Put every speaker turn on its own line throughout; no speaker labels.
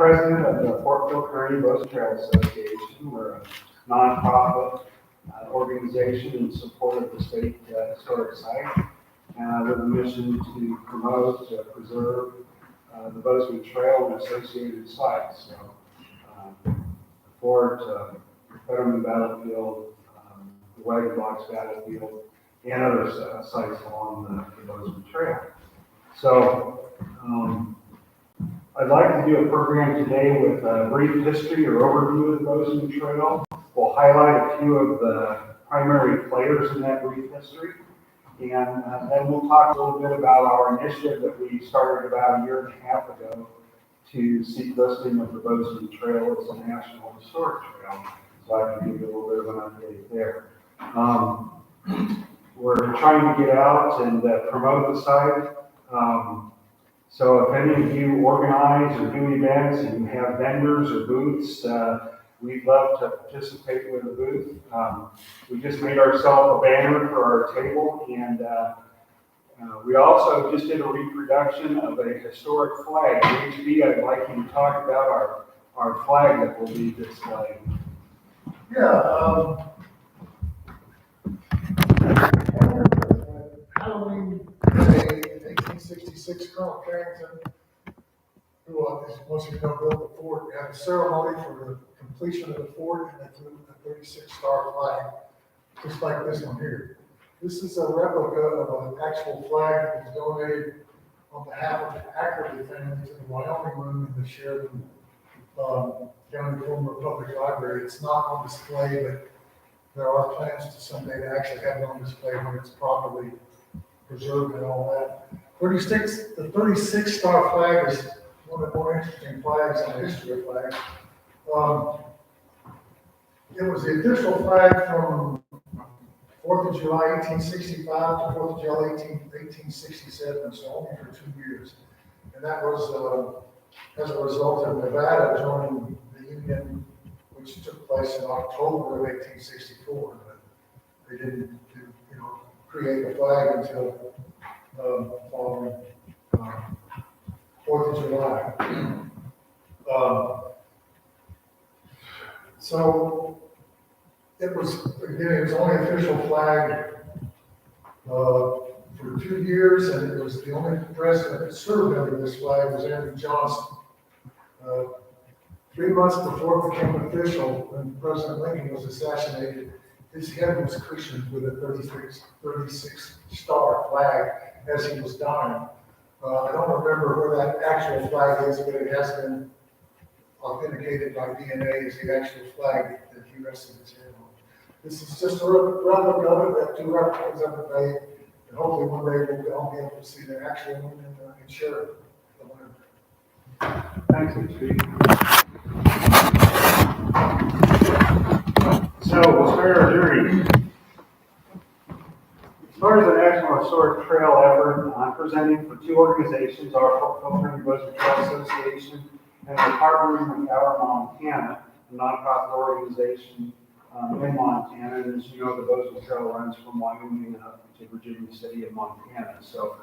president of the Kearny Bozeman Trail Association. We're a nonprofit organization in support of the state historic site with a mission to promote, preserve the Bozeman Trail and associated sites. So, Fort, Fetterman Battlefield, the Wagon Box Battlefield, and other sites along the Bozeman Trail. So, I'd like to do a program today with a brief history or overview of the Bozeman Trail. We'll highlight a few of the primary players in that brief history, and then we'll talk a little bit about our initiative that we started about a year and a half ago to seek listing of the Bozeman Trail as a National Historic Trail. So I can give you a little bit of an update there. We're trying to get out and promote the site. So if any of you organize or do events and you have vendors or booths, we'd love to participate with a booth. We just made ourselves a banner for our table, and we also just did a reproduction of a historic flag. HB, I'd like you to talk about our flag that will be displayed.
Yeah, Halloween Day, 1866, Colonel Carrington, who, as most of you know, built the fort, had a ceremony for the completion of the fort, and they flew a 36-star flag, just like this one here. This is a replica of an actual flag that was donated on behalf of the Ackerley family to the Wyoming room in the Sheridan County Former Public Library. It's not on display, but there are plans to someday to actually have it on display when it's properly preserved and all that. The 36-star flag is one of the more interesting flags in the history of flags. It was the official flag from 4th of July 1865 to 4th of July 1867, so only for 2 years. And that was as a result of Nevada joining the Union, which took place in October of 1864. But they didn't create a flag until following 4th of July. So it was only official flag for 2 years, and it was the only president that served under this flag was Andrew Johnson. 3 months before it became official, when President Lincoln was assassinated, his head was cushioned with a 36-star flag as he was dying. I don't remember where that actual flag is, but it has been authenticated by DNA as the actual flag that he rested his head on. This is just a replica of it, that 2 replicas of it made, and hopefully one day we'll all be able to see the actual one and share it.
Thanks, HB. So we'll start our journey. As far as the National Historic Trail effort, I'm presenting for 2 organizations, our Kearny Bozeman Trail Association and we're partnering with Our Montana, a nonprofit organization in Montana. And as you know, the Bozeman Trail runs from Wyoming up to Virginia City and Montana. So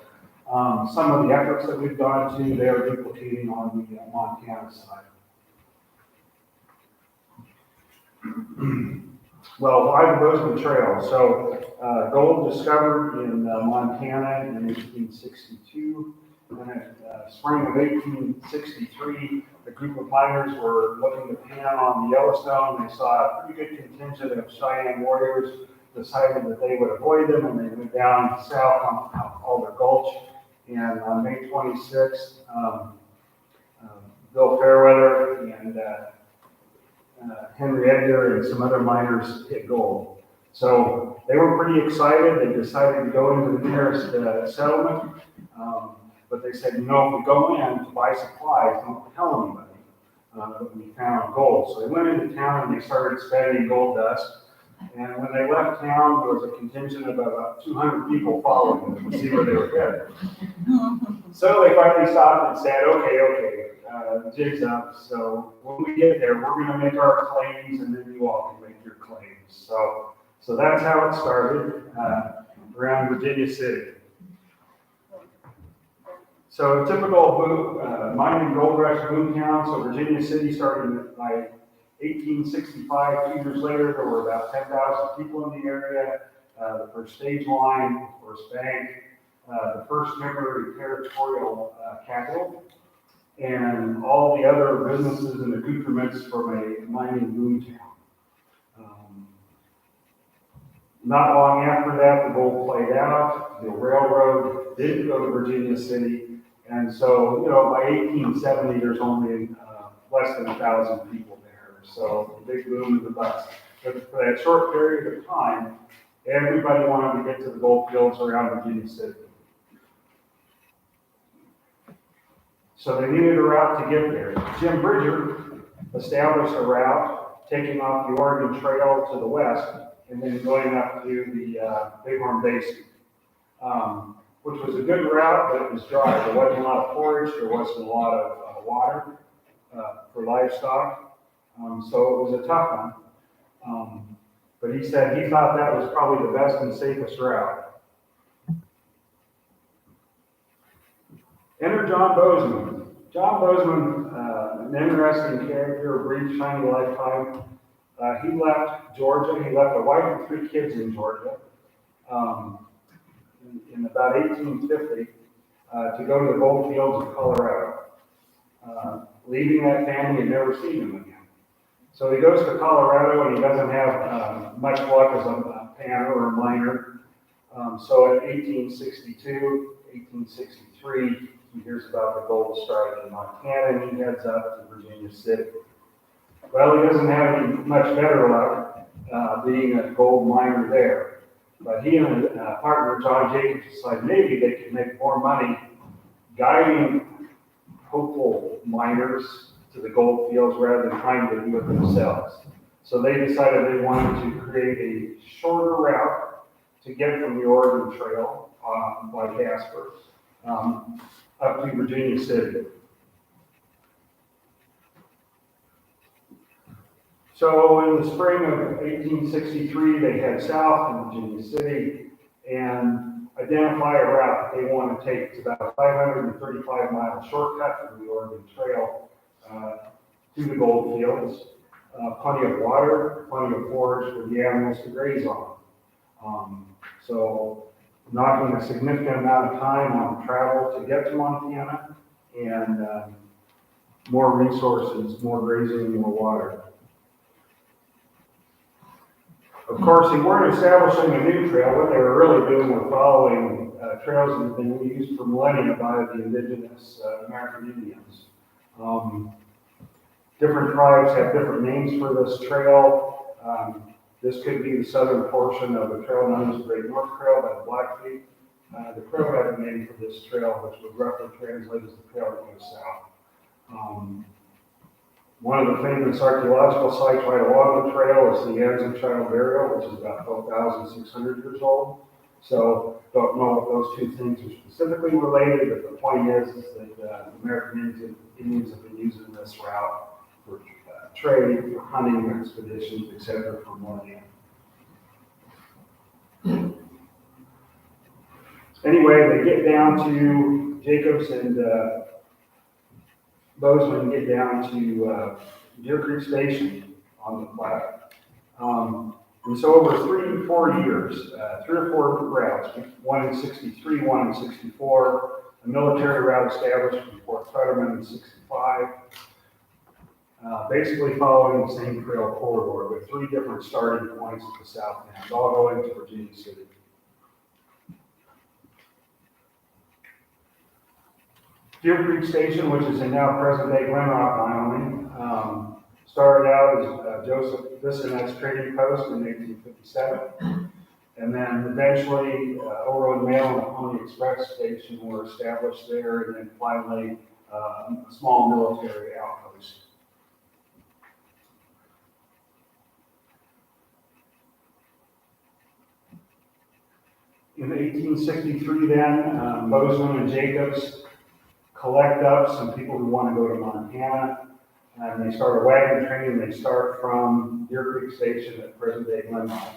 some of the efforts that we've gone to, they are duplicating on the Montana side. Well, why the Bozeman Trail? So gold discovered in Montana in 1862. And in spring of 1863, a group of miners were looking to pan on the Yellowstone. They saw a pretty good contingent of Cheyenne warriors, decided that they would avoid them, and they went down south on Alder Gulch. And on May 26th, Bill Fairweather and Henry Edgar and some other miners hit gold. So they were pretty excited. They decided to go into the nearest settlement. But they said, if we go in to buy supplies, don't tell anybody that we found gold. So they went into town and they started spending gold dust. And when they left town, there was a contingent of about 200 people following them to see where they were headed. So they finally stopped and said, okay, the jig's up. So when we get there, we're going to make our claims, and then you all can make your claims. So that's how it started around Virginia City. So a typical boom, mining gold rush boom town. So Virginia City started by 1865. 2 years later, there were about 10,000 people in the area. The first stage line, the first bank, the first temporary territorial capital, and all the other businesses and accoutrements from a mining boom town. Not long after that, the gold played out. The railroad didn't go to Virginia City, and so by 1870, there's only less than 1,000 people there. So the big boom and the bust. But for that short period of time, everybody wanted to get to the gold fields around Virginia City. So they needed a route to get there. Jim Bridger established a route taking off the Oregon Trail to the west and then going up to the Bighorn Basin, which was a good route, but it was dry. There wasn't a lot of forage. There wasn't a lot of water for livestock. So it was a tough one. But he said he thought that was probably the best and safest route. Enter John Bozeman. John Bozeman, an interesting character, a brief, shiny lifetime. He left Georgia. He left a wife and 3 kids in Georgia in about 1850 to go to the gold fields of Colorado, leaving that family and never seeing them again. So he goes to Colorado and he doesn't have much luck as a panner or a miner. So in 1862, 1863, he hears about the gold strike in Montana and he heads up to Virginia City. Well, he doesn't have any much better luck being a gold miner there. But he and his partner, John Jacobs, decided maybe they could make more money guiding hopeful miners to the gold fields rather than trying to do it themselves. So they decided they wanted to create a shorter route to get from the Oregon Trail by Casper up to Virginia City. So in the spring of 1863, they head south to Virginia City and identify a route that they want to take. It's about a 535-mile shortcut from the Oregon Trail to the gold fields. Plenty of water, plenty of forage for the animals to graze on. So knocking a significant amount of time on travel to get to Montana and more resources, more grazing, more water. Of course, they weren't establishing a new trail. What they were really doing was following trails that had been used for millennia by the indigenous American Indians. Different tribes have different names for this trail. This could be the southern portion of a trail known as the Great North Trail by the Blackfeet. The Crow had a name for this trail, which would roughly translate as the trail that goes south. One of the famous archaeological sites right along the trail is the Anzac Child Burial, which is about 12,600 years old. So don't know if those two things are specifically related, but the point is that the American Indians have been using this route for trade, for hunting expeditions, etc. for millennia. Anyway, they get down to Jacobs and Bozeman, get down to Deer Creek Station on the Platte. And so over 3 to 4 years, 3 or 4 routes, one in 63, one in 64, a military route established from Fort Fetterman in 65, basically following the same trail corridor with 3 different starting points at the south end, all going to Virginia City. Deer Creek Station, which is in now present-day Glen Rock, Wyoming, started out as Joseph Bissonnette's trading post in 1857, and then eventually Overland Mail and the Pony Express Station were established there, and then finally a small military outpost. In 1863, then Bozeman and Jacobs collect up some people who want to go to Montana, and they start a wagon train, and they start from Deer Creek Station at present-day Glen Rock.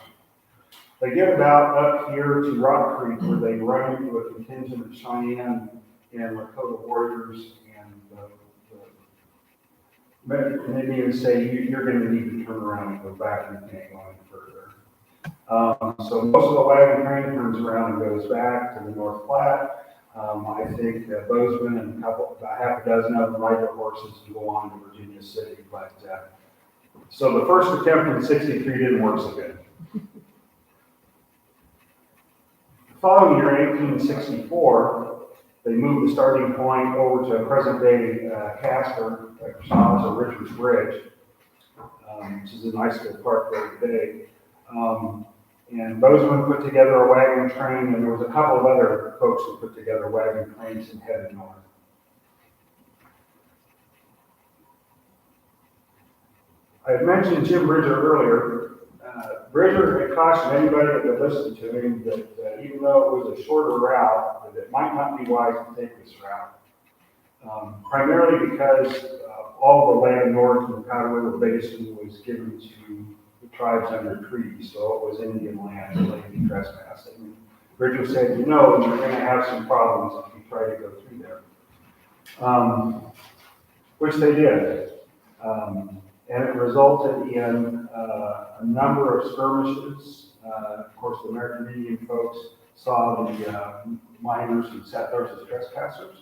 They get about up here to Rock Creek, where they run into a contingent of Cheyenne and Lakota warriors and the Indians say you're going to need to turn around and go back, and you can't go any further. So most of the wagon train turns around and goes back to the North Platte. I think Bozeman and about half a dozen of them ride their horses and go on to Virginia City. But so the first attempt in '63 didn't work so good. The following year, 1864, they moved the starting point over to present-day Casper, so Richards Bridge, which is a nice little park there today. And Bozeman put together a wagon train, and there was a couple of other folks who put together wagon trains and headed north. I had mentioned Jim Bridger earlier. Bridger had cautioned anybody that would listen to him that even though it was a shorter route, that it might not be wise to take this route. Primarily because all the land north of the Powder River Basin was given to the tribes under treaty, so it was Indian land that they could be trespassing. Bridger said, you're going to have some problems if you try to go through there. Which they did. And it resulted in a number of skirmishes. Of course, the American Indian folks saw the miners and settlers as trespassers.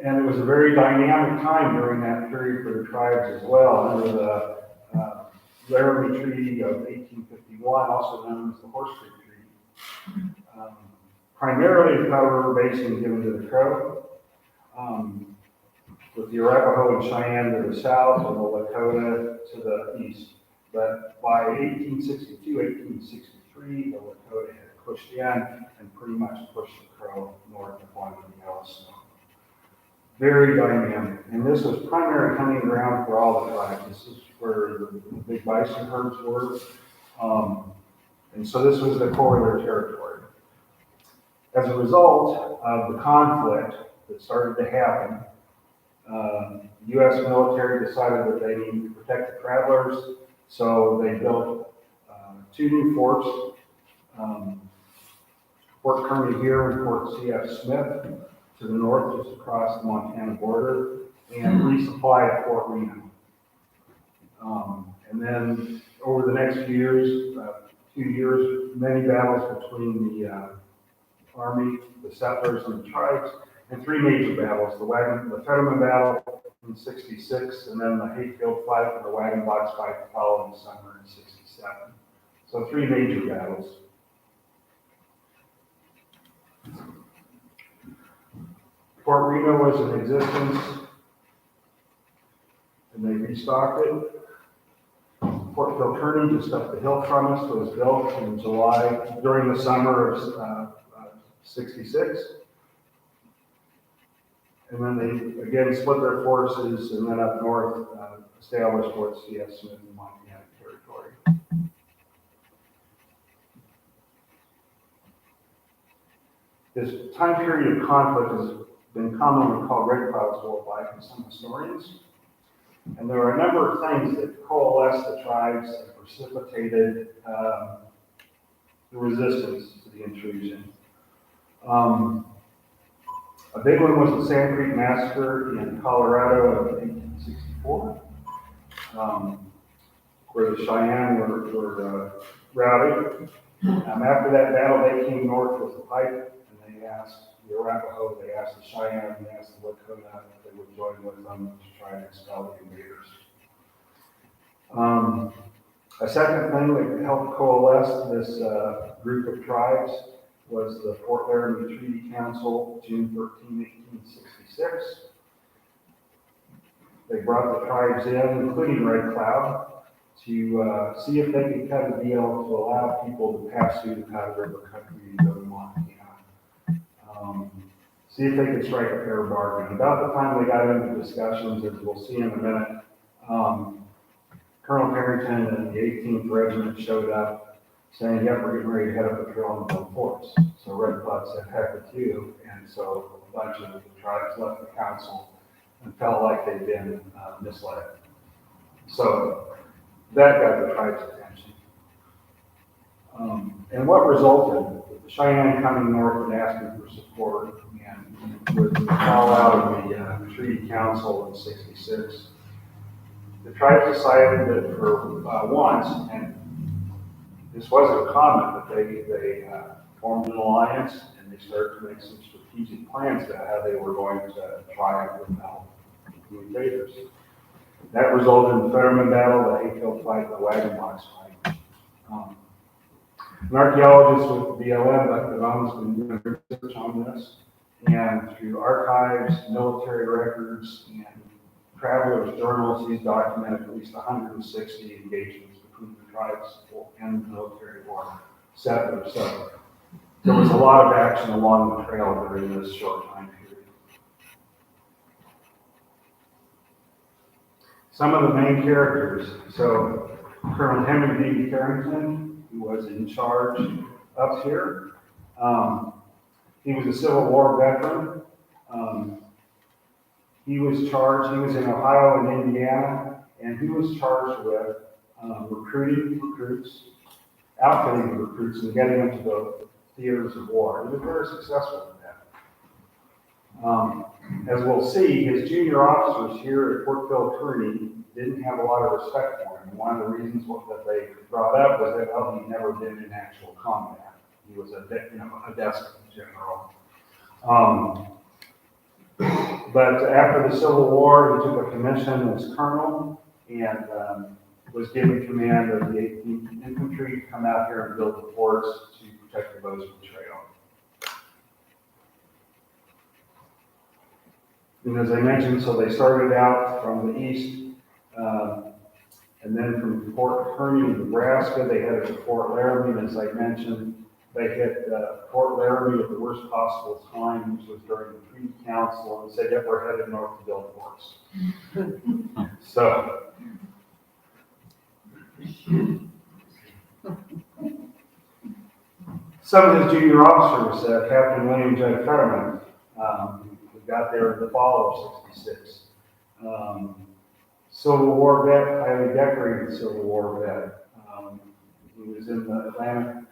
And it was a very dynamic time during that period for the tribes as well, under the Laramie Treaty of 1851, also known as the Horse Creek Treaty. Primarily the Powder River Basin given to the Crow, with the Arapaho and Cheyenne to the south and the Lakota to the east. But by 1862, 1863, the Lakota had pushed in and pretty much pushed the Crow north of the Yellowstone. Very dynamic. And this was primary hunting ground for all the tribes. This is where the big bison herds were. And so this was the core of their territory. As a result of the conflict that started to happen, the U.S. military decided that they needed to protect the travelers, so they built two new forts, Fort Kearny here and Fort C.F. Smith to the north, just across the Montana border, and resupplied Fort Reno. And then over the next few years, many battles between the Army, the settlers, and the tribes, and three major battles: the Fetterman Battle in '66, and then the Hayfield Fight and the Wagon Box Fight the following summer in '67. So three major battles. Fort Reno was in existence, and they restocked it. Fort Kearny, just up the hill from us, was built in July, during the summer of '66. And then they again split their forces, and then up north established Fort C.F. Smith in Montana territory. This time period of conflict has been commonly called Red Cloud's War by some historians. And there are a number of things that coalesced the tribes and precipitated the resistance to the intrusion. A big one was the Sand Creek Massacre in Colorado of 1864, where the Cheyenne were routed. After that battle, they came north with the pipe, and they asked the Arapaho, they asked the Cheyenne, and they asked the Lakota if they would join with them to try and expel the invaders. A second thing that helped coalesce this group of tribes was the Fort Laramie Treaty Council, June 13, 1866. They brought the tribes in, including Red Cloud, to see if they could cut a deal to allow people to pass through the Powder River country and go to Montana. See if they could strike a fair bargain. About the time they got into discussions, as we'll see in a minute, Colonel Carrington and the 18th Regiment showed up saying, yep, we're getting ready to head up the trail and build forts. So Red Cloud said, heck with you. And so a bunch of the tribes left the council and felt like they'd been misled. So that got the tribes' attention. And what resulted? Cheyenne coming north and asking for support, and with the fallout of the Treaty Council in '66, the tribes decided that for once, and this wasn't common, but they formed an alliance and they started to make some strategic plans about how they were going to triumph with the invaders. That resulted in the Fetterman Battle, the Hayfield fight, and the Wagon Box fight. An archaeologist with BLM, Dr. Devon, has been doing research on this, and through archives, military records, and travelers' journals, he's documented at least 160 engagements between the tribes and the military or settlers. So there was a lot of action along the trail during this short time period. Some of the main characters. So Colonel Henry D. Carrington, who was in charge up here. He was a Civil War veteran. He was in Ohio and Indiana, and he was charged with recruiting recruits, outfitting recruits, and getting them to the theaters of war. He was very successful in that. As we'll see, his junior officers here at Fort Phil Kearny didn't have a lot of respect for him. One of the reasons that they brought up was that, well, he'd never been in actual combat. He was a desk general. But after the Civil War, he took a commission as colonel and was given command of the 18th Infantry to come out here and build the forts to protect the Bozeman Trail. And as I mentioned, so they started out from the east, and then from Fort Kearny, Nebraska, they headed to Fort Laramie. And as I mentioned, they hit Fort Laramie at the worst possible time, which was during the Treaty Council, and said, "Yep, we're headed north to build forts." So, some of his junior officers, Captain William J. Fetterman, who got there in the fall of '66. Civil War vet, highly decorated Civil War vet. He was in the Atlantic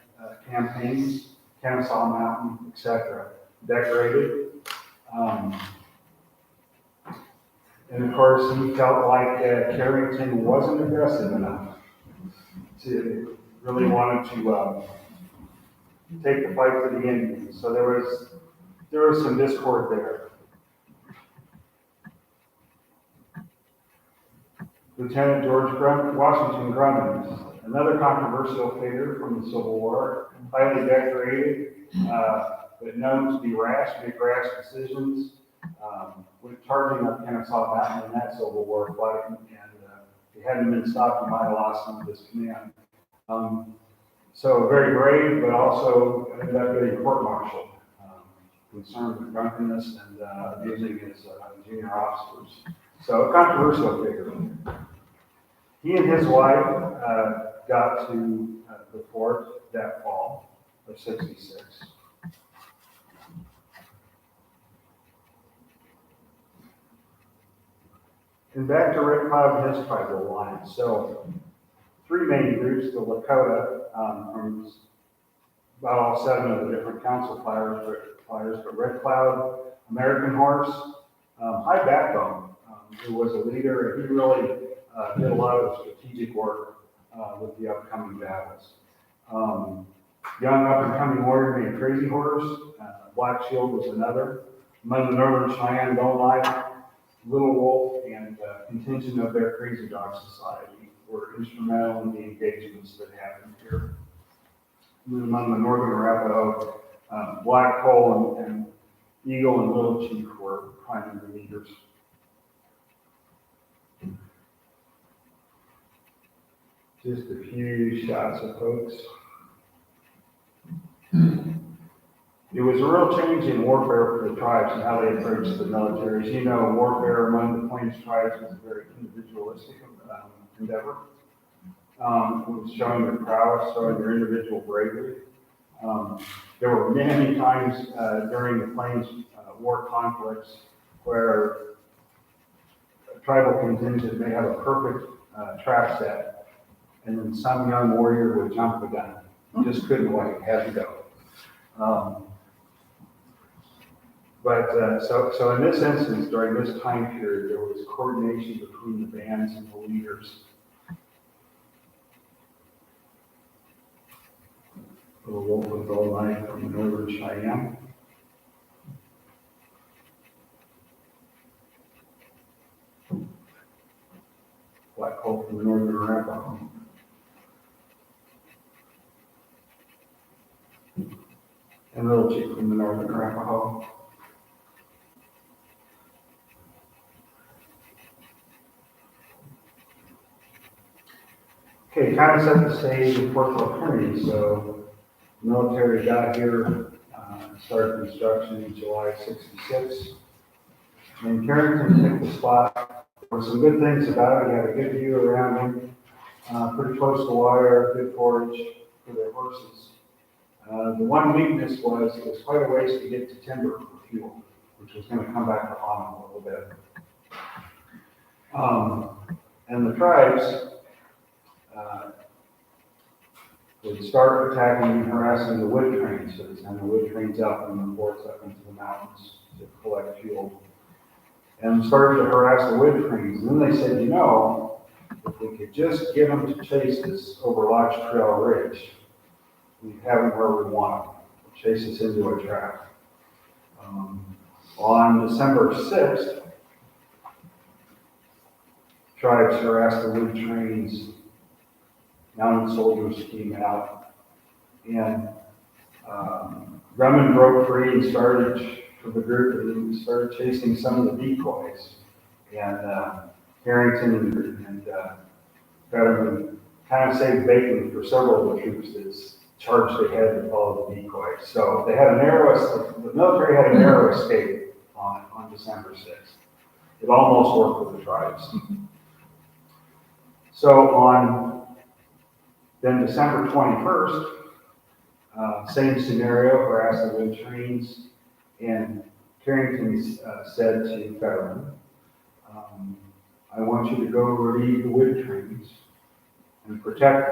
campaigns, Kennesaw Mountain, etc. Decorated. And of course, he felt like Carrington wasn't aggressive enough to really wanted to take the fight to the Indians. So there was some discord there. Lieutenant George Washington Grummond, another controversial figure from the Civil War, highly decorated, but known to be rash, make rash decisions, when charging up Kennesaw Mountain in that Civil War fight, and he hadn't been stopped by loss of his command. So very brave, but also ended up getting court-martialed, concerned with drunkenness and abusing his junior officers. So a controversial figure. He and his wife got to the fort that fall of '66. And back to Red Cloud and his tribal alliance. So three main groups: the Lakota, from about all 7 of the different council fires, but Red Cloud, American Horse, High Backbone, who was a leader, and he really did a lot of strategic work with the upcoming battles. Young up-and-coming warrior named Crazy Horse, Black Shield was another. Among the Northern Cheyenne Bone Life, Little Wolf, and contingent of their Crazy Dog Society were instrumental in the engagements that happened here. And among the Northern Arapaho, Black Hole and Eagle and Little Chief were primary leaders. Just a few shots of folks. It was a real change in warfare for the tribes and how they approached the military. As you know, warfare among the Plains tribes was a very individualistic endeavor. It was showing their prowess, showing their individual bravery. There were many times during the Plains war conflicts where a tribal contingent may have a perfect trap set, and then some young warrior would jump the gun. Just couldn't wait, had to go. So in this instance, during this time period, there was coordination between the bands and the leaders. A wolf with all night from northern Cheyenne. Black Hole from the northern Arapaho. And Little Chief from the northern Arapaho. Okay, kind of set the stage in Fort Kearny. So the military got here, started construction in July '66. And Carrington picked the spot. There were some good things about it. He had a good view around him, pretty close to water, good forage for their horses. The one weakness was it was quite a ways to get to timber for fuel, which was going to come back to haunt them a little bit. And the tribes would start attacking and harassing the wood trains. So they send the wood trains out from the forts up into the mountains to collect fuel. And started to harass the wood trains. And then they said, you know, if we could just get them to chase us over Lodge Trail Ridge, we have them where we want them. Chase us into a trap. On December 6th, tribes harassed the wood trains. Mounted soldiers came out, and Grumman broke free and started for the group, and started chasing some of the decoys. And Harrington and Fetterman kind of saved bacon for several of the troops that charged ahead to follow the decoys. So they had the military had a narrow escape on December 6th. It almost worked with the tribes. So on then December 21st, same scenario, harassed the wood trains, and Carrington said to Fetterman, I want you to go relieve the wood trains and protect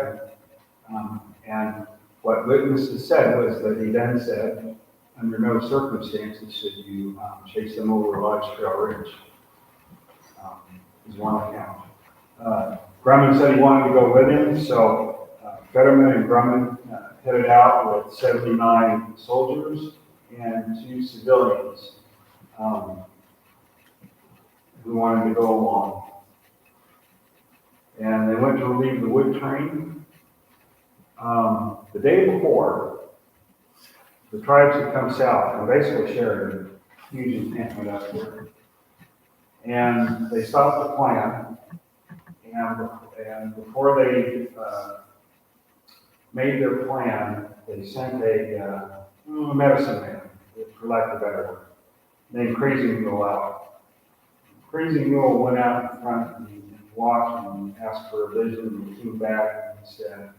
them. And what witnesses said was that he then said, under no circumstances should you chase them over Lodge Trail Ridge, is one account. Grumman said he wanted to go with him, so Fetterman and Grumman headed out with 79 soldiers and 2 civilians who wanted to go along. And they went to relieve the wood train. The day before, the tribes had come south and basically shared a huge encampment up here. And they stopped the plan, and before they made their plan, they sent a medicine man, for lack of a better word, named Crazy Mule out. Crazy Mule went out in front and watched and asked for a vision, and he came back and said,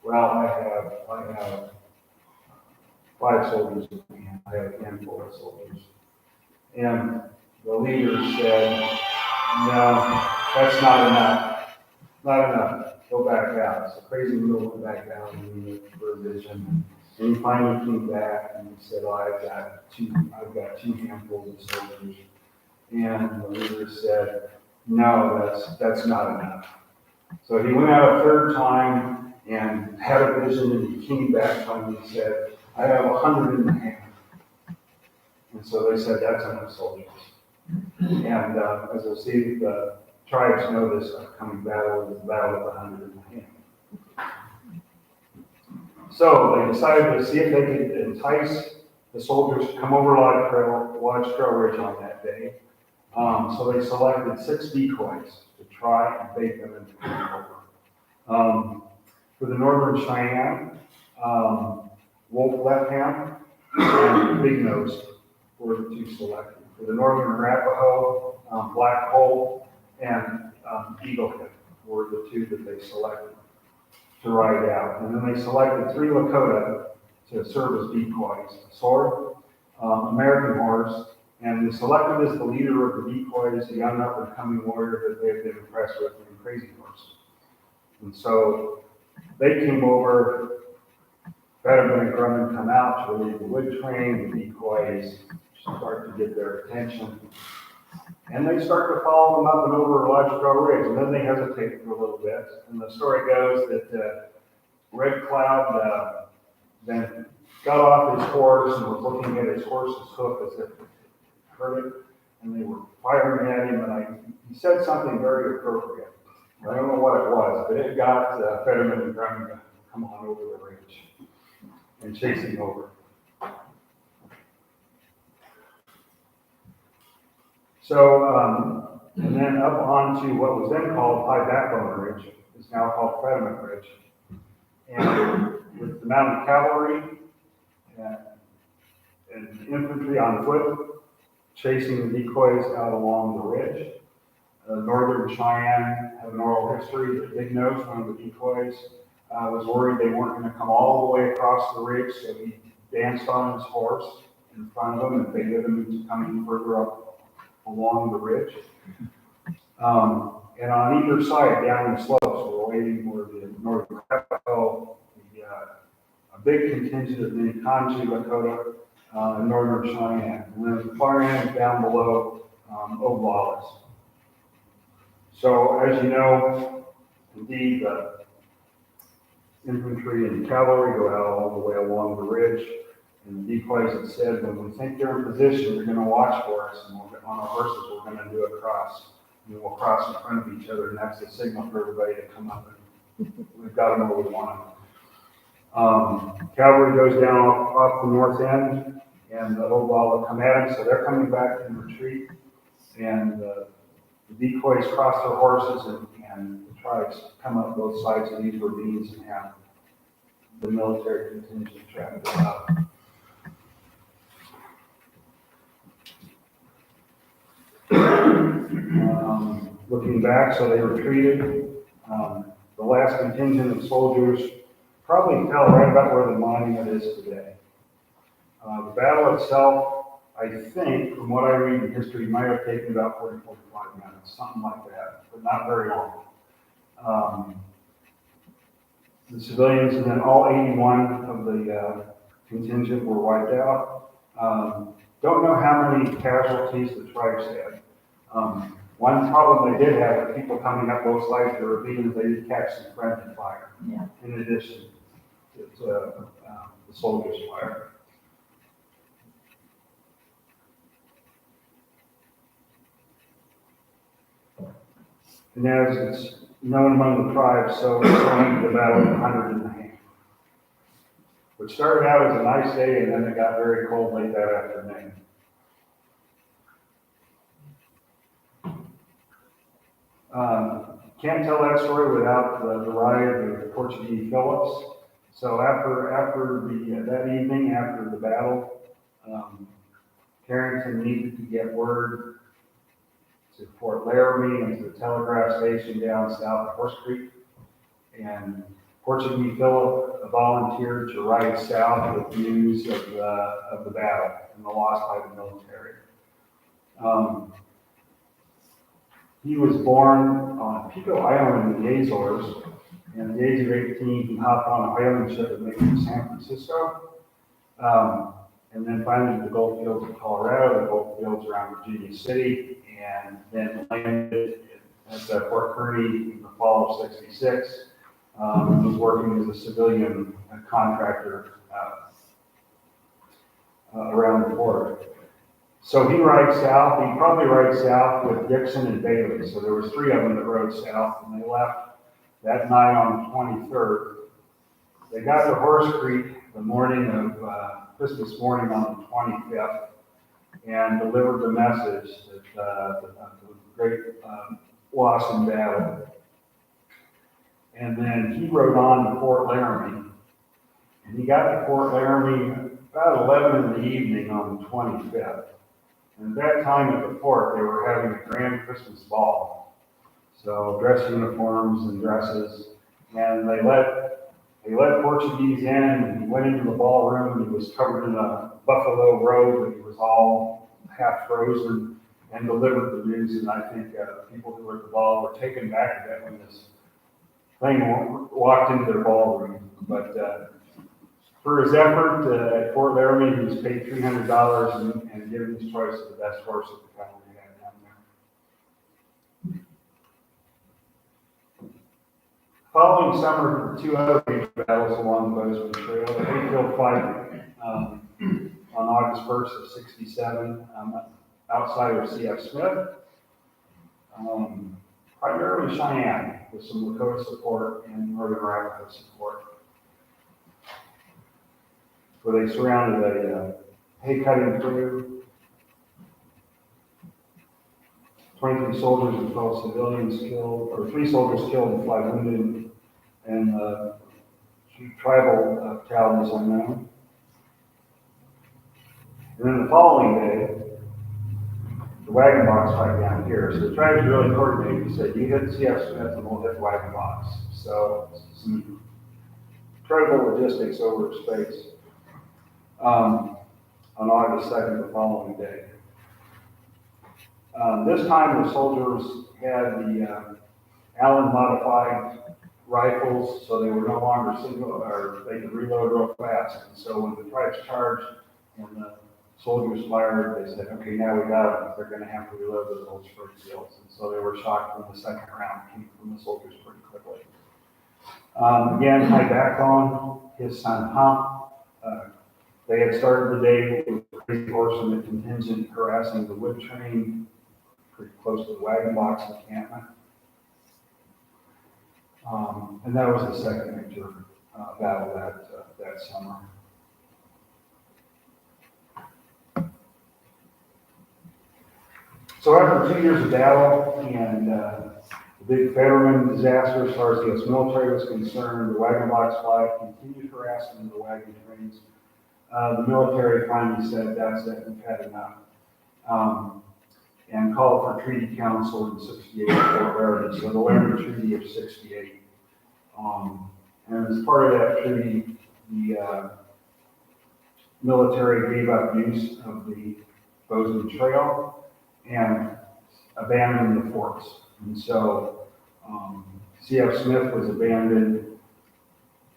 well, I have 5 soldiers with me, I have a handful of soldiers. And the leader said, no, that's not enough. Not enough. Go back out. So Crazy Mule went back out and he looked for a vision. And he finally came back and he said, I've got 2 handfuls of soldiers. And the leader said, no, that's not enough. So he went out a third time and had a vision, and he came back finally and said, I have 100 in the hand. And so they said, that's enough soldiers. And as I see, the tribes know this upcoming battle is the battle of the 100 in the hand. So they decided to see if they could entice the soldiers to come over Lodge Trail Ridge on that day. So they selected 6 decoys to try and bait them into coming over. For the northern Cheyenne, Wolf Left Hand and Big Nose were the 2 selected. For the northern Arapaho, Black Hole and Eagle Hip were the 2 that they selected to ride out. And then they selected 3 Lakota to serve as decoys, a sword, American horse, and they selected as the leader of the decoys a young up-and-coming warrior that they had been impressed with named Crazy Horse. And so they came over Fetterman and Grumman come out to relieve the wood train, the decoys start to get their attention. And they start to follow them up and over Lodge Trail Ridge, and then they hesitate for a little bit. And the story goes that Red Cloud then got off his horse and was looking at his horse's hoof as if it hurt it, and they were firing at him, and he said something very appropriate. I don't know what it was, but it got Fetterman and Grumman to come on over the ridge and chase him over. So, and then up onto what was then called High Backbone Ridge, is now called Fetterman Ridge. And with the mounted cavalry and infantry on foot, chasing the decoys out along the ridge. Northern Cheyenne have an oral history that Big Nose, one of the decoys, was worried they weren't going to come all the way across the ridge, so he danced on his horse in front of them and baited them into coming further up along the ridge. And on either side, down the slopes, we're waiting for the Northern Crapo, a big contingent of the Kanji Lakota, and Northern Cheyenne. And then the far end down below, Oglala. So as you know, indeed, the infantry and cavalry go out all the way along the ridge. And the decoys have said, when we think they're in position, they're going to watch for us, and we'll get on our horses, we're going to do a cross. And we'll cross in front of each other, and that's the signal for everybody to come up. And we've got them where we want them. Cavalry goes down off the north end, and the Oglala come at them, so they're coming back in retreat. And the decoys cross their horses, and the tribes come up both sides of these ravines and have the military contingent track them up. Looking back, so they retreated. The last contingent of soldiers probably fell right about where the monument is today. The battle itself, I think, from what I read in history, might have taken about 40, 45 minutes, something like that, but not very long. The civilians, and then all 81 of the contingent were wiped out. Don't know how many casualties the tribes had. One problem they did have with people coming up both sides of the ravine, they did catch some friendly fire, in addition to the soldiers' fire. And as it's known among the tribes, so it's going to the battle of 100 in the hand. Which started out as a nice day, and then it got very cold late that afternoon. Can't tell that story without the riot of Portuguese Phillips. So after that evening, after the battle, Carrington needed to get word to Fort Laramie and to the telegraph station down south of Horse Creek. And Portuguese Philip volunteered to ride south with news of the battle and the loss by the military. He was born on Pico Island in the Azores, and at the age of 18, he hopped on a whaling ship and made it to San Francisco. And then finally to the gold fields of Colorado, the gold fields around Virginia City, and then landed at Fort Kearny in the fall of '66. And was working as a civilian contractor around the fort. So he rides south. He probably rides south with Dixon and Bailey. So there was 3 of them that rode south, and they left that night on the 23rd. They got to Horse Creek the morning of Christmas morning on the 25th, and delivered the message that the great loss in battle. And then he rode on to Fort Laramie, and he got to Fort Laramie about 11 in the evening on the 25th. And at that time at the fort, they were having a grand Christmas ball. So dress uniforms and dresses, and they let Portuguese in, and he went into the ballroom, and he was covered in a buffalo robe, and he was all half frozen, and delivered the news. And I think people who were at the ball were taken back a bit when this thing walked into their ballroom. But For his effort at Fort Laramie, he was paid $300 and given his choice of the best horse at the country we had down there. Following summer, 2 other major battles along the Bozeman Trail. The Hayfield fight on August 1st of '67 outside of C.F. Smith. Primarily Cheyenne, with some Lakota support and Northern Arapaho support, where they surrounded a hay cutting crew. 23 soldiers and 12 civilians killed, or 3 soldiers killed and 5 wounded, and 2 tribal fatalities unknown. And then the following day, the wagon box fight down here. So the tribes really coordinated. He said, you hit C.F. Smith and we'll hit the wagon box. So some incredible logistics over space. On August 2nd, the following day. This time the soldiers had the Allen modified rifles, so they were no longer single, or they could reload real fast. And so when the tribes charged and the soldiers fired, they said, okay, now we got them. They're going to have to reload those old spring shields. And so they were shocked when the second round came from the soldiers pretty quickly. Again, high back on, his son Hump. They had started the day with a crazy horseman contingent harassing the wood train pretty close to the wagon box encampment. And that was the second major battle that summer. So after 2 years of battle and the big Fetterman disaster as far as the U.S. military was concerned, the wagon box fight, continued harassment of the wagon trains, the military finally said, that's it, we've had enough. And called for Treaty Council in '68 for Laramie, so the Laramie Treaty of '68. And as part of that treaty, the military gave up use of the Bozeman Trail and abandoned the forts. And so C.F. Smith was abandoned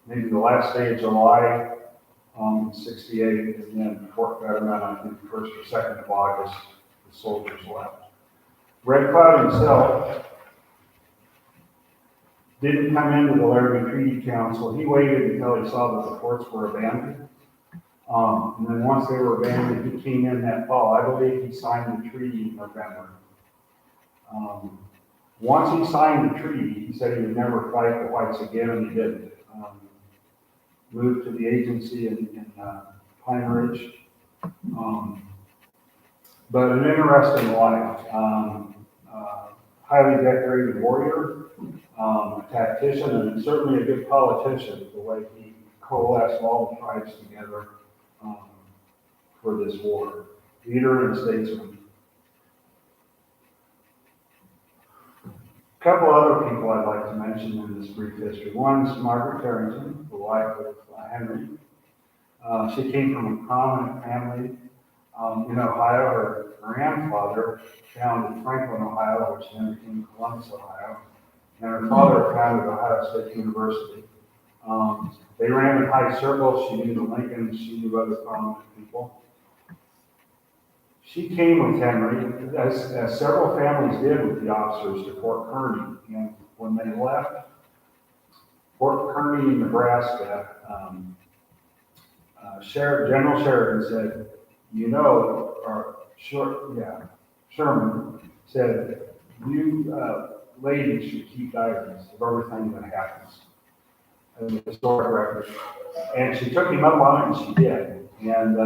maybe the last day of July '68, and then Fort Fetterman, I think, 1st or 2nd of August, the soldiers left. Red Cloud himself didn't come into the Laramie Treaty Council. He waited until he saw that the forts were abandoned. And then once they were abandoned, he came in that fall. I believe he signed the treaty in November. Once he signed the treaty, he said he would never fight the whites again, and he didn't. Moved to the agency in Pine Ridge. But an interesting life. Highly decorated warrior, a tactician, and certainly a good politician, the way he coalesced all the tribes together for this war. Leader and statesman. A couple other people I'd like to mention in this brief history. One is Margaret Carrington, the wife of Henry. She came from a prominent family in Ohio. Her grandfather founded Franklin, Ohio, which then became Columbus, Ohio. And her father founded Ohio State University. They ran in high circles. She knew the Lincolns. She knew other prominent people. She came with Henry, as several families did with the officers, to Fort Kearny. And when they left Fort Kearny, Nebraska, General Sheridan said, Sherman said, you ladies should keep diaries of everything that happens as a historic record. And she took him up on it, and she did. And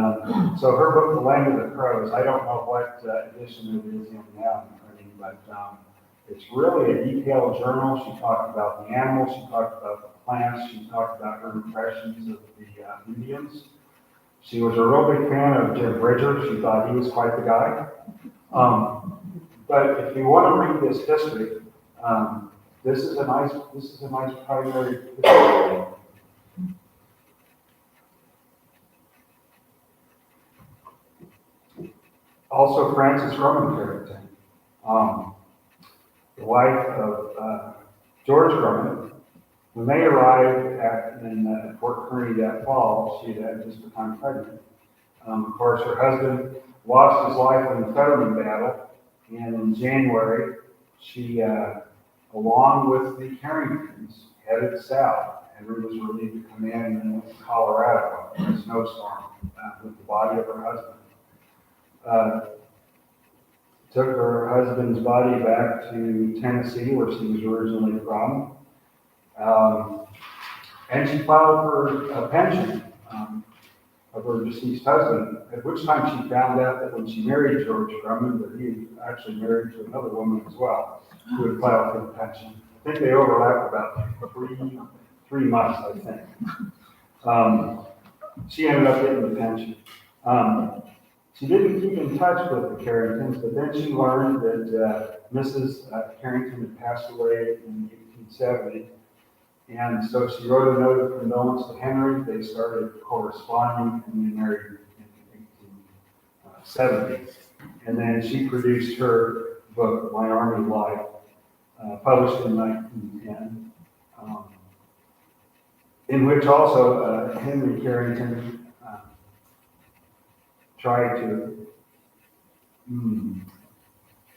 so her book, The Land of the Crows, I don't know what edition it is in now, but it's really a detailed journal. She talked about the animals, she talked about the plants, she talked about her impressions of the Indians. She was a real big fan of Jim Bridger. She thought he was quite the guy. But if you want to read this history, this is a nice primary history. Also, Frances Grumman Carrington, the wife of George Grumman, When they arrived in Fort Kearny that fall, she had just become pregnant. Of course, her husband lost his life in the Fetterman battle, and in January, she, along with the Carringtons, headed south. Henry was relieved to command in Colorado in a snowstorm with the body of her husband. Took her husband's body back to Tennessee, where she was originally from, and she filed for a pension of her deceased husband, at which time she found out that when she married George Drummond, that he actually married to another woman as well, who had filed for the pension. I think they overlapped about three months, I think. She ended up getting the pension. She didn't keep in touch with the Carringtons, but then she learned that Mrs. Carrington had passed away in 1870. And so she wrote a note of condolence to Henry. They started corresponding and they married in 1870. And then she produced her book, My Army Life, published in 1910, in which also Henry Carrington tried to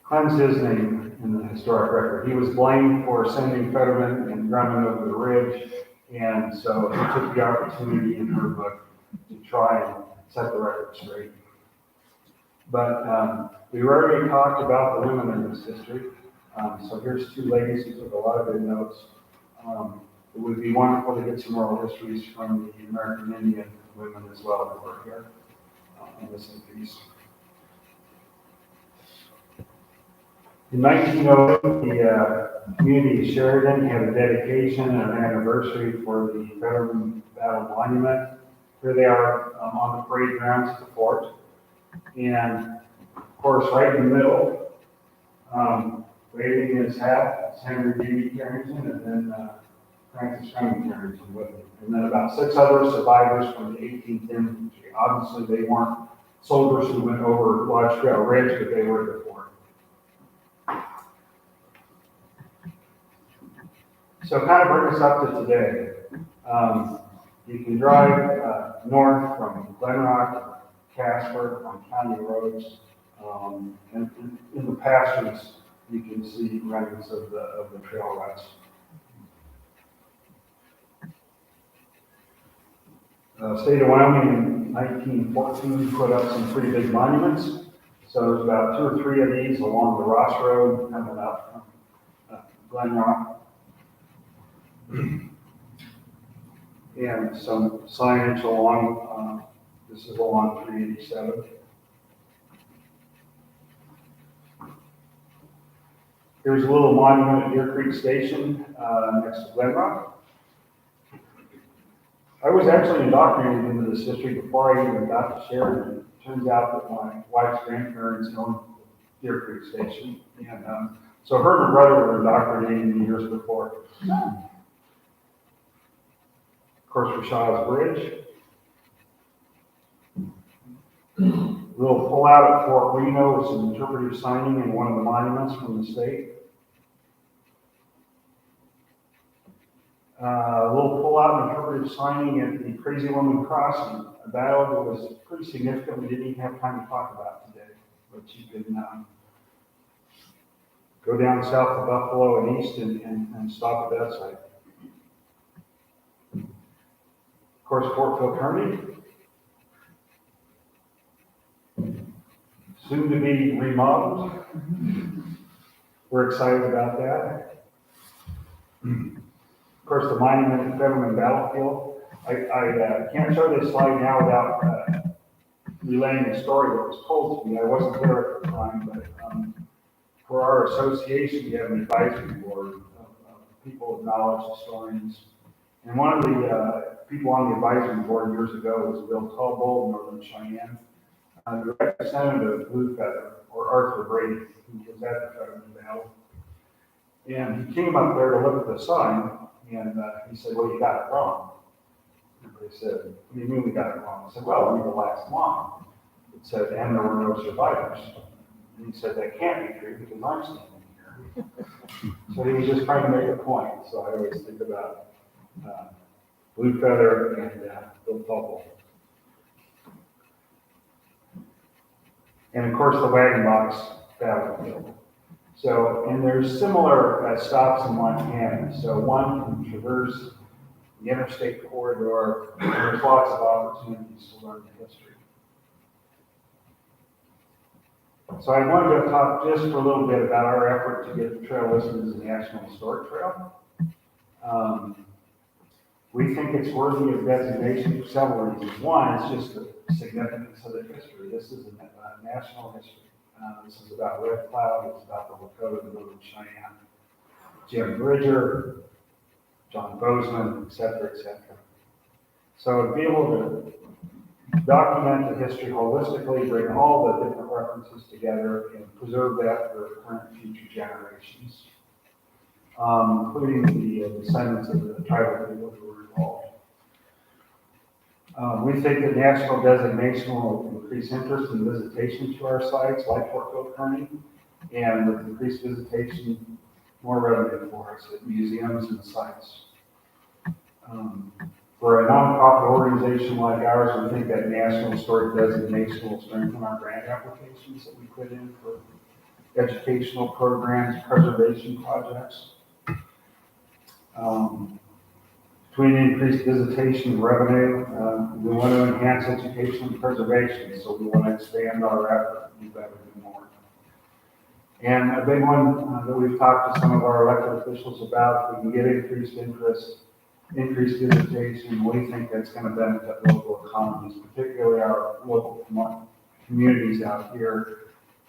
cleanse his name in the historic record. He was blamed for sending Fetterman and Drummond over the ridge, and so he took the opportunity in her book to try and set the record straight. But we rarely talked about the women in this history, so here's two ladies who took a lot of good notes. It would be wonderful to get some oral histories from the American Indian women as well that were here in this piece. In 1908, the community of Sheridan had a dedication and an anniversary for the Fetterman Battle Monument. Here they are on the parade grounds at the fort. And of course, right in the middle, waving his hat, is Henry B. Carrington, and then Francis Drummond Carrington with him. And then about 6 other survivors from the 18th Infantry. Obviously, they weren't soldiers who went over Lodge Trail Ridge, but they were at the fort. So kind of bring us up to today. You can drive north from Glen Rock or Casper on county roads, and in the pastures you can see remnants of the trail ruts. State of Wyoming in 1914 put up some pretty big monuments. So there's about 2 or 3 of these along the Ross Road coming up from Glen Rock. And some signage along, this is along 387. Here's a little monument at Deer Creek Station next to Glen Rock. I was actually indoctrinated into this history before I even got to Sheridan. It turns out that my wife's grandparents owned Deer Creek Station. And so her and her brother were indoctrinated me years before. Of course, for Shada's Bridge. Little pullout at Fort Reno with some interpretive signing in one of the monuments from the state. A little pullout interpretive signing at the Crazy Woman Crossing, a battle that was pretty significant. We didn't even have time to talk about today, but you can go down south of Buffalo and east and stop at that site. Of course, Fort Kearny, soon to be remodeled. We're excited about that. Of course, the monument at Fetterman Battlefield. I can't show this slide now without relaying the story that was told to me. I wasn't there at the time, but for our association, we have an advisory board of people of knowledge, historians. And one of the people on the advisory board years ago was Bill Tallbold, Northern Cheyenne, the representative of Blue Feather, or Arthur Brady, who was at the Fetterman Battle. And he came up there to look at the sign, and he said, well, you got it wrong. And they said, what do you mean we got it wrong? I said, well, read the last line. It said, and there were no survivors. And he said, that can't be true because I'm standing here. So he was just trying to make a point. So I always think about Blue Feather, and the Bubble. And of course, the Wagon Box battlefield. So, and there's similar stops in Montana. So one can traverse the interstate corridor, and there's lots of opportunities to learn the history. So I wanted to talk just for a little bit about our effort to get the trail listed as a National Historic Trail. We think it's worthy of designation for several reasons. One, it's just the significance of the history. This is a national history. This is about Red Cloud, it's about the Lakota, the Little Cheyenne, Jim Bridger, John Bozeman, et cetera, et cetera. So to be able to document the history holistically, bring all the different references together, and preserve that for current and future generations, including the descendants of the tribal people who were involved. We think that national designation will increase interest and visitation to our sites like Fort Kearny, and with increased visitation, more revenue for us at museums and sites. For a nonprofit organization like ours, we think that national historic designation will strengthen our grant applications that we put in for educational programs, preservation projects. Between increased visitation and revenue, we want to enhance education and preservation, so we want to expand our effort and do better and more. And a big one that we've talked to some of our elected officials about, if we can get increased interest, increased visitation, we think that's going to benefit local economies, particularly our local communities out here,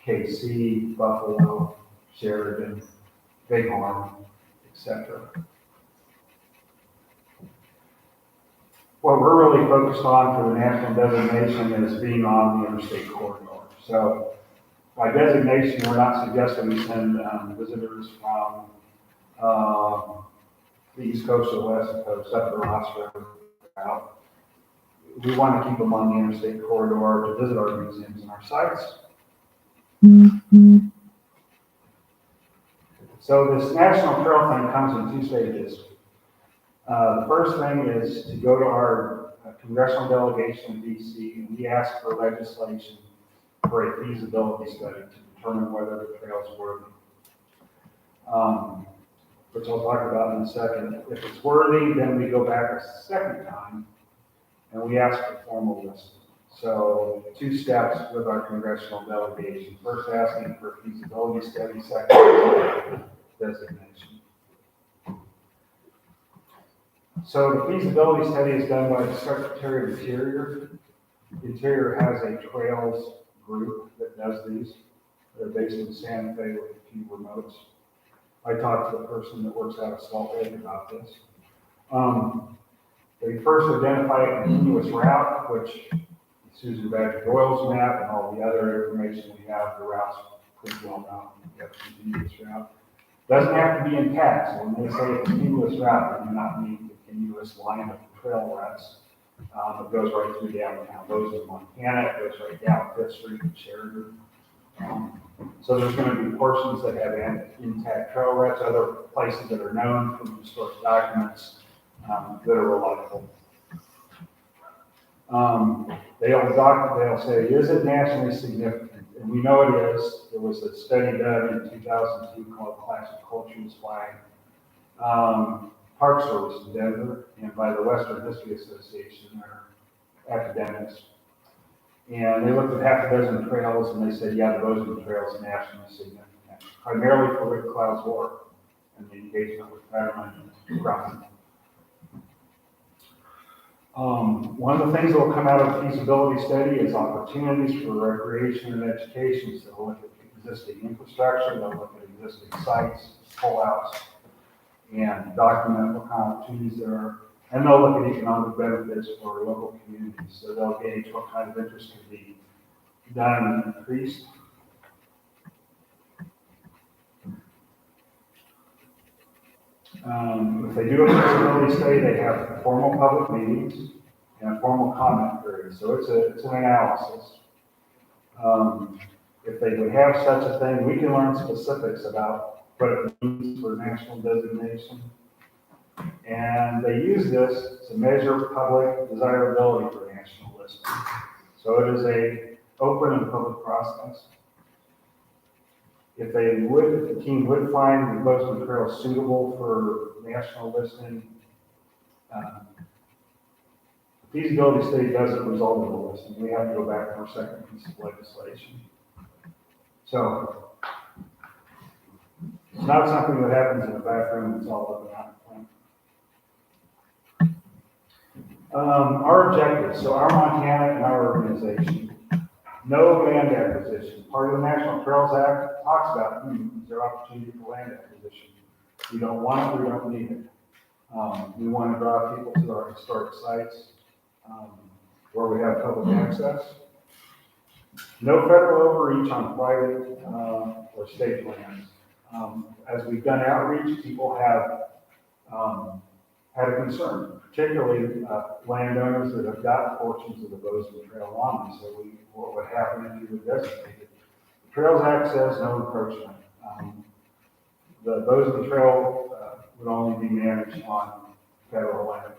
KC, Buffalo, Sheridan, Bighorn, etc. What we're really focused on for the national designation is being on the interstate corridor. So by designation, we're not suggesting we send visitors from the East Coast or West Coast up the Ross River out. We want to keep them on the interstate corridor to visit our museums and our sites. So this national trail thing comes in two stages. The first thing is to go to our congressional delegation in DC, and we ask for legislation for a feasibility study to determine whether the trail is worthy. Which I'll talk about in a second. If it's worthy, then we go back a second time and we ask for formal listing. So 2 steps with our congressional delegation. First asking for a feasibility study, second designation. So the feasibility study is done by the Secretary of Interior. Interior has a trails group that does these. They're based in Santa Fe with a few remotes. I talked to the person that works out of Salt Lake about this. They first identify a continuous route, which Susan Badger Doyle's map and all the other information we have, the route's pretty well known. We have a continuous route. Doesn't have to be intact. So when they say a continuous route, they do not mean a continuous line of trail ruts. It goes right through downtown Bozeman, Montana. It goes right down 5th Street in Sheridan. So there's going to be portions that have intact trail ruts, other places that are known from historic documents that are reliable. They'll say, is it nationally significant? And we know it is. There was a study done in 2002 called Classic Cultures by Park Service in Denver and by the Western History Association, they're academics. And they looked at half a dozen trails and they said, yeah, the Bozeman Trail is nationally significant, primarily for Red Cloud's work and the engagement with Kearny and Crown. One of the things that will come out of the feasibility study is opportunities for recreation and education. So they'll look at existing infrastructure, they'll look at existing sites, pullouts, and document what kind of opportunities there are. And they'll look at economic benefits for local communities. So they'll gauge what kind of interest can be done and increased. If they do a feasibility study, they have formal public meetings and a formal comment period. So it's an analysis. If they would have such a thing, we can learn specifics about what it means for national designation. And they use this to measure public desirability for national listing. So it is a open and public process. If the team would find the Bozeman Trail suitable for national listing, the feasibility study doesn't result in a listing. We have to go back for a second piece of legislation. So it's not something that happens in the back room, it's all up and out. Our objectives, so our Montana and our organization, no land acquisition. Part of the National Trails Act talks about, is there opportunity for land acquisition? We don't want it, we don't need it. We want to draw people to our historic sites where we have public access. No federal overreach on private or state lands. As we've done outreach, people have had a concern, particularly landowners that have got portions of the Bozeman Trail on them. So what would happen if you would designate it? The Trails Act says no encroachment. The Bozeman Trail would only be managed on federal land.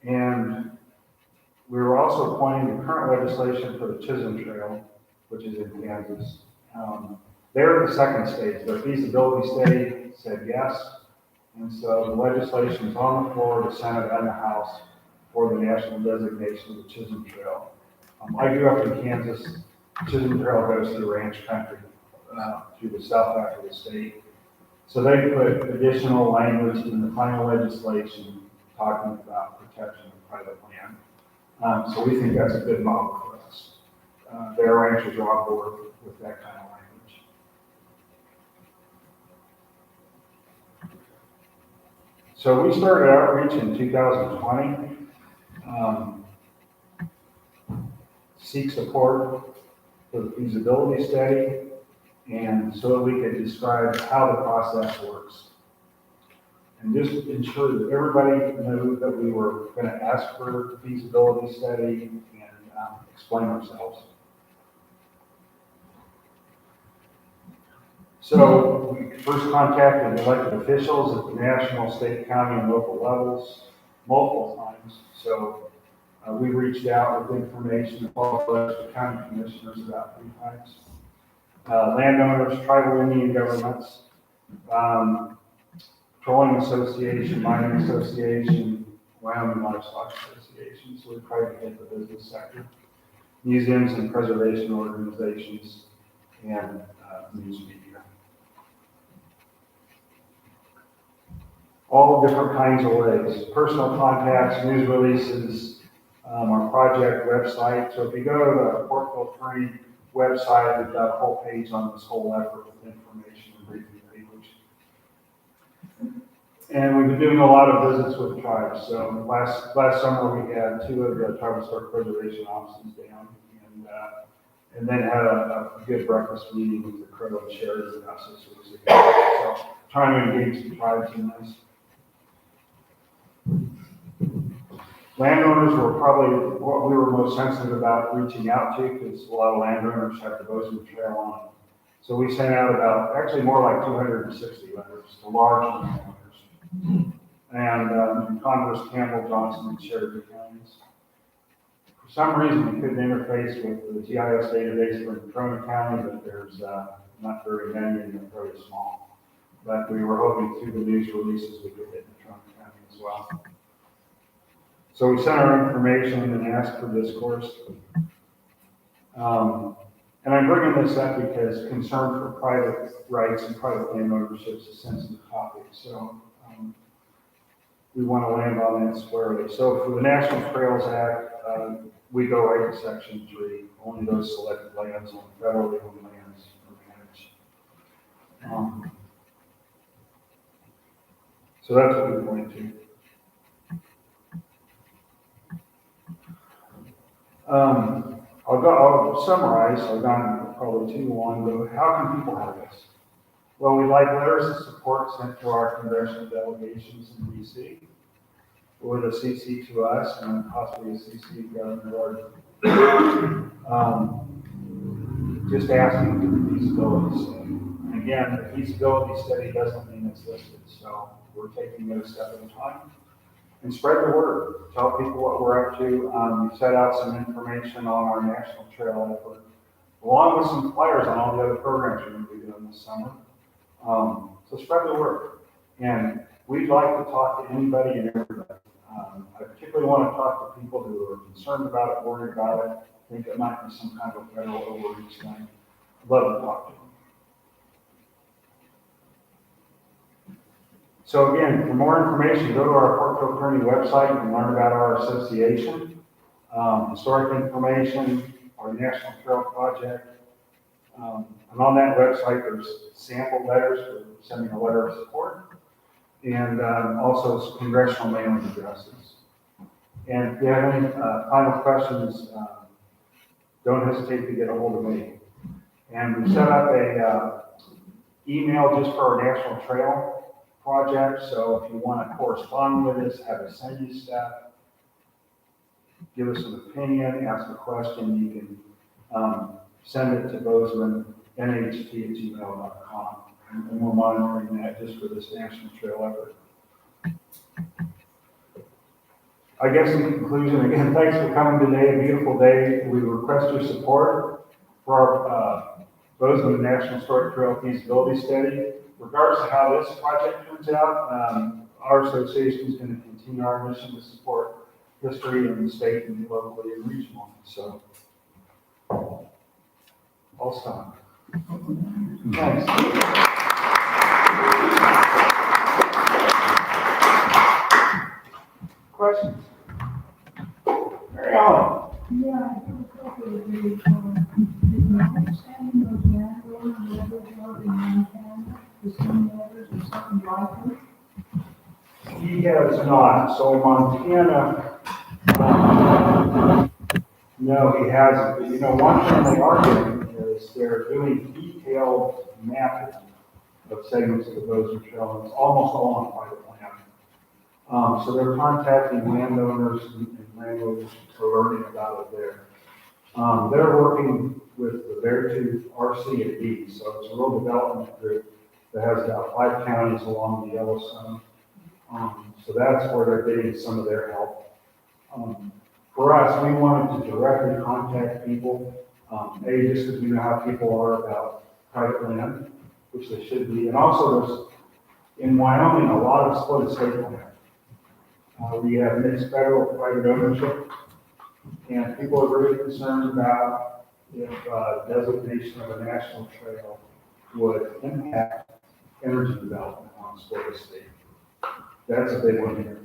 And we were also pointing to current legislation for the Chisholm Trail, which is in Kansas. They're at the second stage. Their feasibility study said yes. And so the legislation is on the floor of the Senate and the House for the national designation of the Chisholm Trail. I grew up in Kansas. Chisholm Trail goes through ranch country through the south half of the state. So they put additional language in the final legislation talking about protection of private land. So we think that's a good model for us. Their ranchers are on board with that kind of language. So we started outreach in 2020, seek support for the feasibility study, and so that we could describe how the process works. And just ensure that everybody knew that we were going to ask for a feasibility study and explain ourselves. So we first contacted elected officials at the national, state, county, and local levels multiple times. So we reached out with information to all the county commissioners about 3 times. Landowners, tribal Indian governments, Petroleum Association, Mining Association, Wyoming Livestock Association. So we tried to hit the business sector, museums and preservation organizations, and news media. All different kinds of ways. Personal contacts, news releases, our project website. So if you go to the Portville Kearny website, we've got a whole page on this whole effort with information and briefing papers. And we've been doing a lot of visits with tribes. So last summer we had 2 of the tribal historic preservation officers down, and then had a good breakfast meeting with the Crow and Sharie about 6 weeks ago. So trying to engage the tribes in this. Landowners were probably what we were most sensitive about reaching out to, because a lot of landowners have the Bozeman Trail on them. So we sent out actually more like 260 letters to large landowners. And Converse, Campbell, Johnson, and Sharie counties. For some reason, we couldn't interface with the GIS database for Kearny County, but there's not very many, and they're very small. But we were hoping through the news releases we could hit in Kearny County as well. So we sent our information and asked for discourse. And I'm bringing this up because concern for private rights and private land ownership is a sensitive topic. So we want to land on that squarely. So for the National Trails Act, we go right to Section 3. Only those selected lands on federally owned lands are managed. So that's what we're going to. I'll summarize. I've gone probably too long, but how can people help us? Well, we'd like letters of support sent to our congressional delegations in D.C., or the CC to us, and possibly a CC to Governor Gordon. Just asking for the feasibility study and again, the feasibility study doesn't mean it's listed, so we're taking it a step at a time. And spread the word, tell people what we're up to. We set out some information on our national trail effort, along with some flyers on all the other programs we're going to be doing this summer. So spread the word. And we'd like to talk to anybody and everybody. I particularly want to talk to people who are concerned about it, worried about it, think it might be some kind of federal overreach thing. I'd love to talk to them. So again, for more information, go to our Parkville Kearny website and learn about our association, historic information, our National Trail Project. And on that website, there's sample letters for sending a letter of support, and also congressional mailing addresses. And if you have any final questions, don't hesitate to get a hold of me. And we set up a email just for our National Trail Project, so if you want to correspond with us, have us send you stuff, give us an opinion, ask a question, you can send it to Bozeman, nht@gmail.com, and we're monitoring that just for this National Trail effort. I guess in conclusion, again, thanks for coming today, a beautiful day. We request your support for our Bozeman National Historic Trail Feasibility Study. Regardless of how this project turns out, our association is going to continue our mission to support history in the state and locally and regionally. So, I'll stop. Thanks. Questions? Mary Ellen?
Yeah, I have a couple of these. Is my understanding of Nashville and the other job in Montana, the same letters or something like it?
He has not. So Montana, no, he hasn't. You know, one thing they are doing is they're doing detailed mapping of segments of the Bozeman Trail, and it's almost all on private land. So they're contacting landowners and landowners to learning about it there. They're working with the Beartooth RC&D, so it's a rural development group that has about 5 counties along the Yellowstone. So that's where they're getting some of their help. For us, we wanted to directly contact people, just because we know how people are about private land, which they should be. And also there's, in Wyoming, a lot of split estate land. We have mixed federal private ownership, and people are very concerned about if designation of a national trail would impact energy development on split estate. That's a big one here.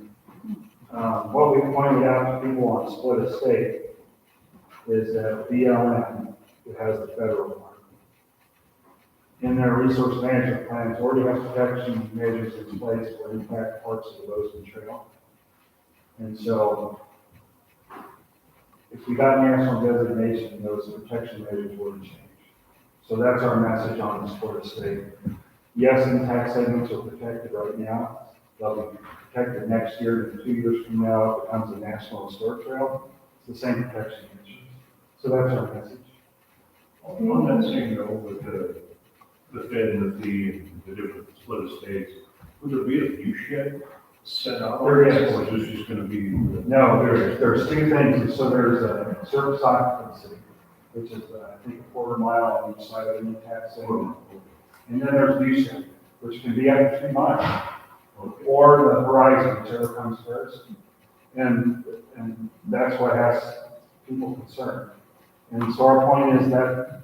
What we pointed out to people on split estate is that BLM, who has the federal part, in their resource management plans already has protection measures in place for impact parts of the Bozeman Trail. And so, if we got national designation, those protection measures wouldn't change. So that's our message on the split estate. Yes, impact segments are protected right now. They'll be protected next year, and 2 years from now, it becomes a national historic trail. It's the same protection measures. So that's our message.
On that same note, with the Fed and the different split estates, would there be a view shed set up?
There is.
Or is this just gonna be?
No, there's 2 things. So there's a surface occupancy, which is, I think, a 1/4 mile on each side of the impact segment. And then there's view shed, which can be up to 3 miles. Or the horizon, whichever comes first. And that's what has people concerned. And so our point is that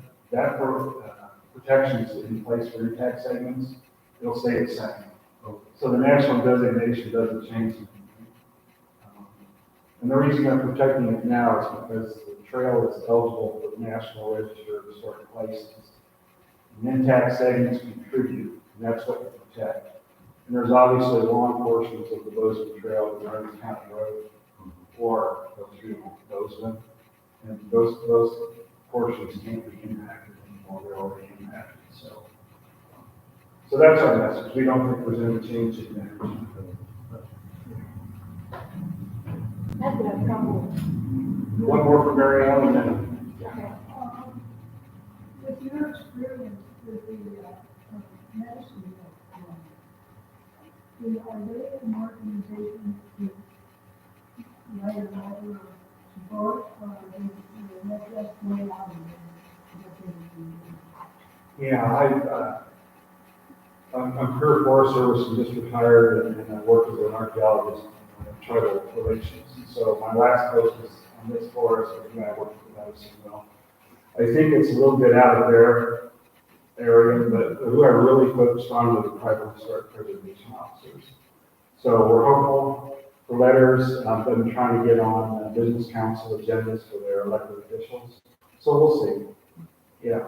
protection is in place for impact segments. It'll stay the same. So the national designation doesn't change anything. And the reason they're protecting it now is because the trail is eligible for the National Register of Historic Places. And intact segments contribute, and that's what you protect. And there's obviously long portions of the Bozeman Trail that are in County Road or go through Bozeman. And those portions can't be impacted anymore, they're already impacted. So that's our message. We don't think there's any change in energy.
I've got a couple.
One more for Mary Ellen, and then
Okay. With your experience with the are they an organization to write a letter of support, or are they, that's just way out of there?
Yeah, I'm career Forest Service and just retired, and I work as an archaeologist in tribal relations. And so my last post was on this forest, and I worked with those as well. I think it's a little bit out of their area, but who I really focused on was the tribal historic preservation officers. So we're hopeful for letters. I've been trying to get on business council agendas for their elected officials. So we'll see. Yeah.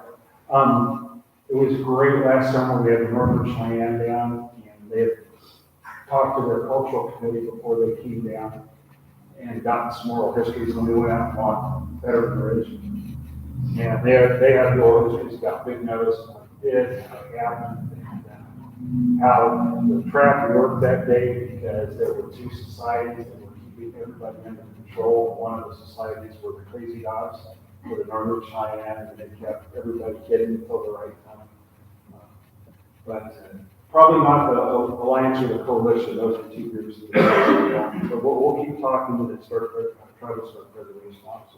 It was great last summer. We had the Northern Cheyenne down, and they had talked to their cultural committee before they came down and gotten some oral histories when we went out and walked Veteran Bridge. And they have the oral histories about Big Nose, and what he did, how it happened, and how the trap worked that day because there were two societies that were keeping everybody under control. One of the societies were the Crazy Dogs, for the Northern Cheyenne, and they kept everybody hidden until the right time. But probably not the alliance or the coalition; those are two groups. But we'll keep talking to the tribal historic preservation officers.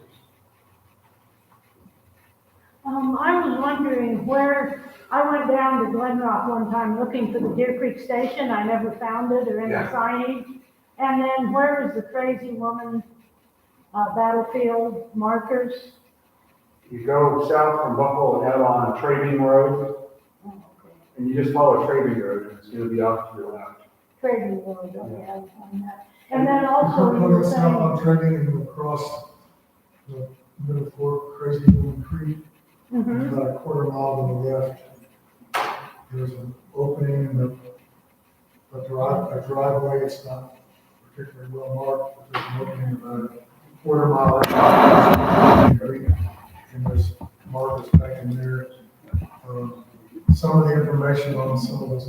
I was wondering where, I went down to Glen Rock one time looking for the Deer Creek Station. I never found it or any signage. And then where is the Crazy Woman battlefield markers?
You go south from Buffalo and out on Trading Road,
Oh, okay.
and you just follow Trading Road, and it's going to be off to your left.
Trading Road, okay, I found that. And then also you
When
were
it's out on
saying,
Trading and you across the middle fork, Crazy Woman Creek,
mhm,
about a quarter mile to the left, there's an opening in a driveway. It's not particularly well marked, but there's an opening about a quarter mile. And there's markers back in there. Some of the information on some of those